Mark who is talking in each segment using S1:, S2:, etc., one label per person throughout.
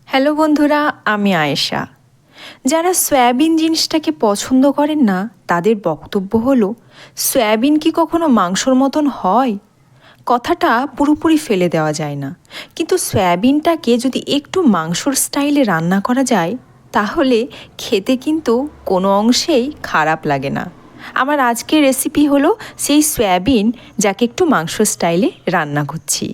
S1: Hello বন্ধুরা, আমি আয়েশা। যারা সয়াবিন জিনিসটাকে পছন্দ করেন না তাদের বক্তব্য হলো, সয়াবিন কি কখনো মাংসর মতন হয়? কথাটা পুরোপুরি ফেলে দেওয়া যায় না, কিন্তু সয়াবিনটাকে যদি একটু মাংসর স্টাইলে রান্না করা যায় তাহলে খেতে কিন্তু কোনো অংশেই খারাপ লাগে না। আমার আজকের রেসিপি হলো সেই সয়াবিন যাকে একটু মাংস স্টাইলে রান্না করছি।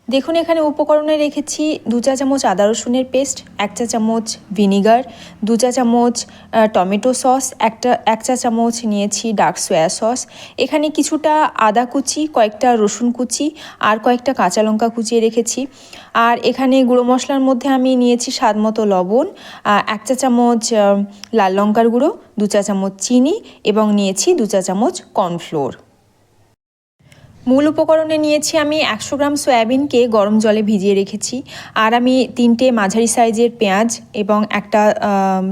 S1: দেখুন, এখানে উপকরণে রেখেছি 2 চা চামচ আদা রসুনের পেস্ট, 1 চা চামচ ভিনিগার, 2 চা চামচ টমেটো সস, 1 চা চামচ নিয়েছি ডার্ক সয়া সস। এখানে কিছুটা আদা কুচি, কয়েকটা রসুন কুচি আর কয়েকটা কাঁচা লঙ্কা কুচিয়ে রেখেছি। আর এখানে গুঁড়ো মশলার মধ্যে আমি নিয়েছি স্বাদ মতো লবণ, 1 চা চামচ লাল লঙ্কার গুঁড়ো, 2 চা চামচ চিনি এবং নিয়েছি 2 চা চামচ কর্নফ্লোর। মূল উপকরণে নিয়েছি আমি 100 গ্রাম সয়াবিনকে গরম জলে ভিজিয়ে রেখেছি। আর আমি 3টে মাঝারি সাইজের পেঁয়াজ এবং একটা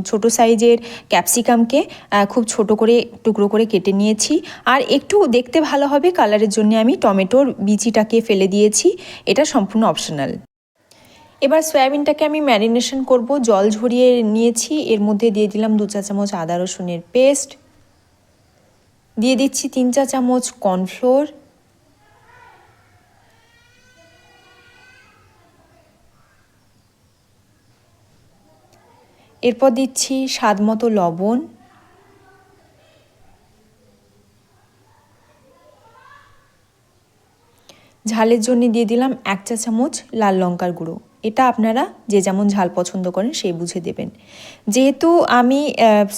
S1: ছোট সাইজের ক্যাপসিকামকে খুব ছোট করে টুকরো করে কেটে নিয়েছি। আর একটু দেখতে ভালো হবে কালারের জন্য আমি টমেটোর বিচিটাকে ফেলে দিয়েছি, এটা সম্পূর্ণ অপশনাল। এবার সয়াবিনটাকে আমি ম্যারিনেশন করব। জল ঝরিয়ে নিয়েছি, এর মধ্যে দিয়ে দিলাম 2 চা চামচ আদা রসুনের পেস্ট, দিয়ে দিচ্ছি 3 চা চামচ কর্নফ্লোর, এরপর দিচ্ছি স্বাদ মতো লবণ, ঝালের জন্য দিয়ে দিলাম 1 চা চামচ লাল লঙ্কার গুঁড়ো। এটা আপনারা যে যেমন ঝাল পছন্দ করেন সেই বুঝে দেবেন। যেহেতু আমি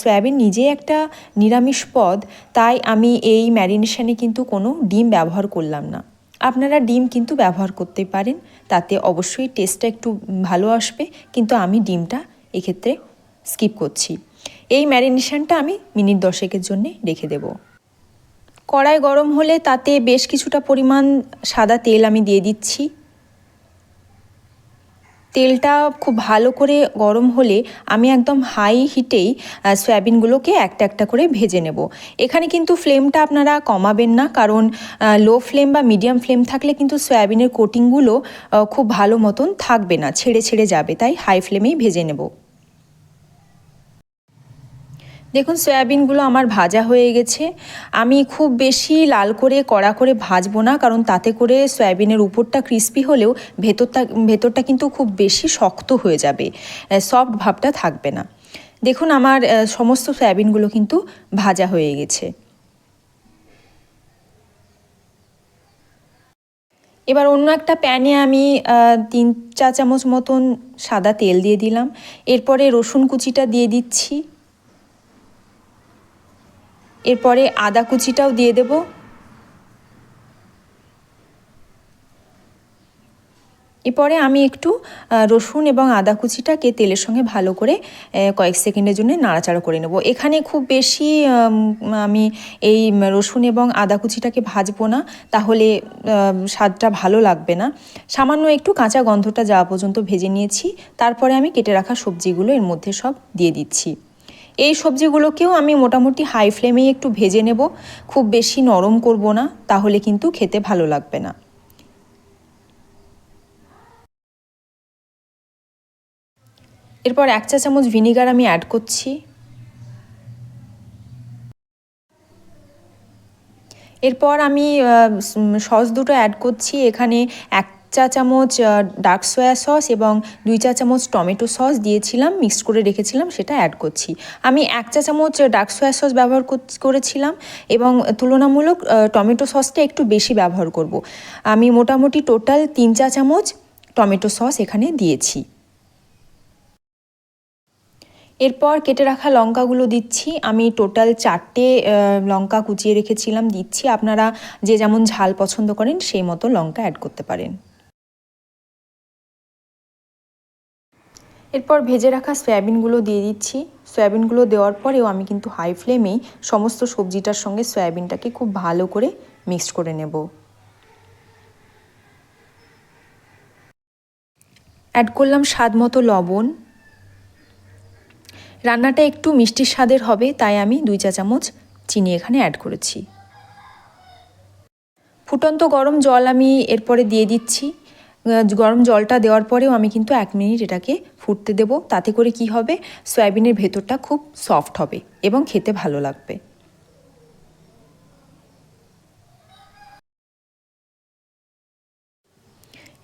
S1: সয়াবিন নিজেই একটা নিরামিষ পদ, তাই আমি এই ম্যারিনেশনে কিন্তু কোনো ডিম ব্যবহার করলাম না। আপনারা ডিম কিন্তু ব্যবহার করতে পারেন, তাতে অবশ্যই টেস্টটা একটু ভালো আসবে, কিন্তু আমি ডিমটা এক্ষেত্রে স্কিপ করছি। এই ম্যারিনেশনটা আমি মিনিট 10 জন্য রেখে দেব। কড়াই গরম হলে তাতে বেশ কিছুটা পরিমাণ সাদা তেল আমি দিয়ে দিচ্ছি। তেলটা খুব ভালো করে গরম হলে আমি একদম হাই হিটেই সয়াবিনগুলোকে একটা একটা করে ভেজে নেব। এখানে কিন্তু ফ্লেমটা আপনারা কমাবেন না, কারণ লো ফ্লেম বা মিডিয়াম ফ্লেম থাকলে কিন্তু সয়াবিনের কোটিংগুলো খুব ভালো মতন থাকবে না, ছেড়ে ছেড়ে যাবে, তাই হাই ফ্লেমেই ভেজে নেব। দেখুন, সয়াবিনগুলো আমার ভাজা হয়ে গেছে। আমি খুব বেশি লাল করে কড়া করে ভাজবো না, কারণ তাতে করে সয়াবিনের উপরটা ক্রিস্পি হলেও ভেতরটা কিন্তু খুব বেশি শক্ত হয়ে যাবে, সফট ভাবটা থাকবে না। দেখুন, আমার সমস্ত সয়াবিনগুলো কিন্তু ভাজা হয়ে গেছে। এবার অন্য একটা প্যানে আমি 3 চা চামচ মতন সাদা তেল দিয়ে দিলাম। এরপরে রসুন কুচিটা দিয়ে দিচ্ছি, এরপরে আদা কুচিটাও দিয়ে দেব। এরপরে আমি একটু রসুন এবং আদা কুচিটাকে তেলের সঙ্গে ভালো করে কয়েক সেকেন্ডের জন্য নাড়াচাড়া করে নেব। এখানে খুব বেশি আমি এই রসুন এবং আদা কুচিটাকে ভাজবো না, তাহলে স্বাদটা ভালো লাগবে না। সামান্য একটু কাঁচা গন্ধটা যাওয়া পর্যন্ত ভেজে নিয়েছি। তারপরে আমি কেটে রাখা সবজিগুলো এর মধ্যে সব দিয়ে দিচ্ছি। এই সবজিগুলোকেও আমি মোটামুটি হাই ফ্লেমেই একটু ভেজে নেব, খুব বেশি নরম করব না, তাহলে কিন্তু খেতে ভালো লাগবে না। এরপর 1 চা চামচ ভিনিগার আমি অ্যাড করছি। এরপর আমি সস দুটো অ্যাড করছি। এখানে 1 চা চামচ ডার্ক সয়া সস এবং 2 চা চামচ টমেটো সস দিয়েছিলাম, মিক্সড করে রেখেছিলাম, সেটা অ্যাড করছি। আমি 1 চা চামচ ডার্ক সয়া সস ব্যবহার করেছিলাম এবং তুলনামূলক টমেটো সসটা একটু বেশি ব্যবহার করব। আমি মোটামুটি টোটাল 3 চা চামচ টমেটো সস এখানে দিয়েছি। এরপর কেটে রাখা লঙ্কাগুলো দিচ্ছি। আমি টোটাল 4টে লঙ্কা কুচিয়ে রেখেছিলাম, দিচ্ছি। আপনারা যে যেমন ঝাল পছন্দ করেন সেই মতো লঙ্কা অ্যাড করতে পারেন। এরপর ভেজে রাখা সয়াবিনগুলো দিয়ে দিচ্ছি। সয়াবিনগুলো দেওয়ার পরেও আমি কিন্তু হাই ফ্লেমেই সমস্ত সবজিটার সঙ্গে সয়াবিনটাকে খুব ভালো করে মিক্সড করে নেব। অ্যাড করলাম স্বাদ মতো লবণ। রান্নাটা একটু মিষ্টির স্বাদের হবে, তাই আমি 2 চা চামচ চিনি এখানে অ্যাড করেছি। ফুটন্ত গরম জল আমি এরপরে দিয়ে দিচ্ছি। গরম জলটা দেওয়ার পরেও আমি কিন্তু 1 মিনিট এটাকে ফুটতে দেব। তাতে করে কি হবে, সয়াবিনের ভেতরটা খুব সফট হবে এবং খেতে ভালো লাগবে।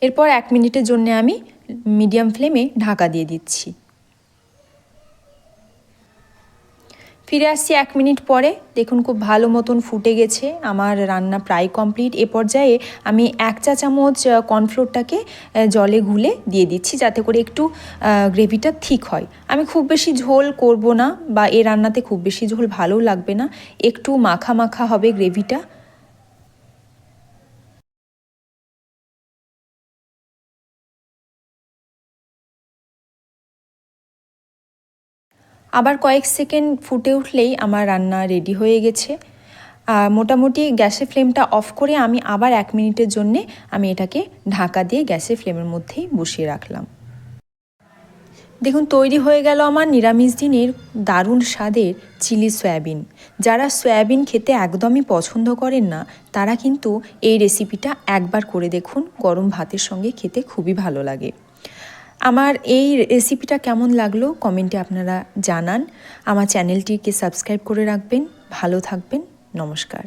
S1: এরপর 1 মিনিটের জন্য আমি মিডিয়াম ফ্লেমে ঢাকা দিয়ে দিচ্ছি। ফিরে আসছি 1 মিনিট পরে। দেখুন খুব ভালো মতন ফুটে গেছে, আমার রান্না প্রায় কমপ্লিট। এ পর্যায়ে আমি 1 চা চামচ কর্নফ্লোরটাকে জলে গুলে দিয়ে দিচ্ছি, যাতে করে একটু গ্রেভিটা ঠিক হয়। আমি খুব বেশি ঝোল করব না, বা এই রান্নাতে খুব বেশি ঝোল ভালোও লাগবে না, একটু মাখা মাখা হবে গ্রেভিটা। আবার কয়েক সেকেন্ড ফুটে উঠলেই আমার রান্না রেডি হয়ে গেছে। মোটামুটি গ্যাসের ফ্লেমটা অফ করে আমি আবার 1 মিনিটের জন্যে আমি এটাকে ঢাকা দিয়ে গ্যাসের ফ্লেমের মধ্যেই বসিয়ে রাখলাম। দেখুন তৈরি হয়ে গেল আমার নিরামিষ দিনের দারুণ স্বাদের চিলি সয়াবিন। যারা সয়াবিন খেতে একদমই পছন্দ করেন না, তারা কিন্তু এই রেসিপিটা একবার করে দেখুন, গরম ভাতের সঙ্গে খেতে খুবই ভালো লাগে। আমার এই রেসিপিটা কেমন লাগলো কমেন্টে আপনারা জানান। আমার চ্যানেলটিকে সাবস্ক্রাইব করে রাখবেন। ভালো থাকবেন। নমস্কার।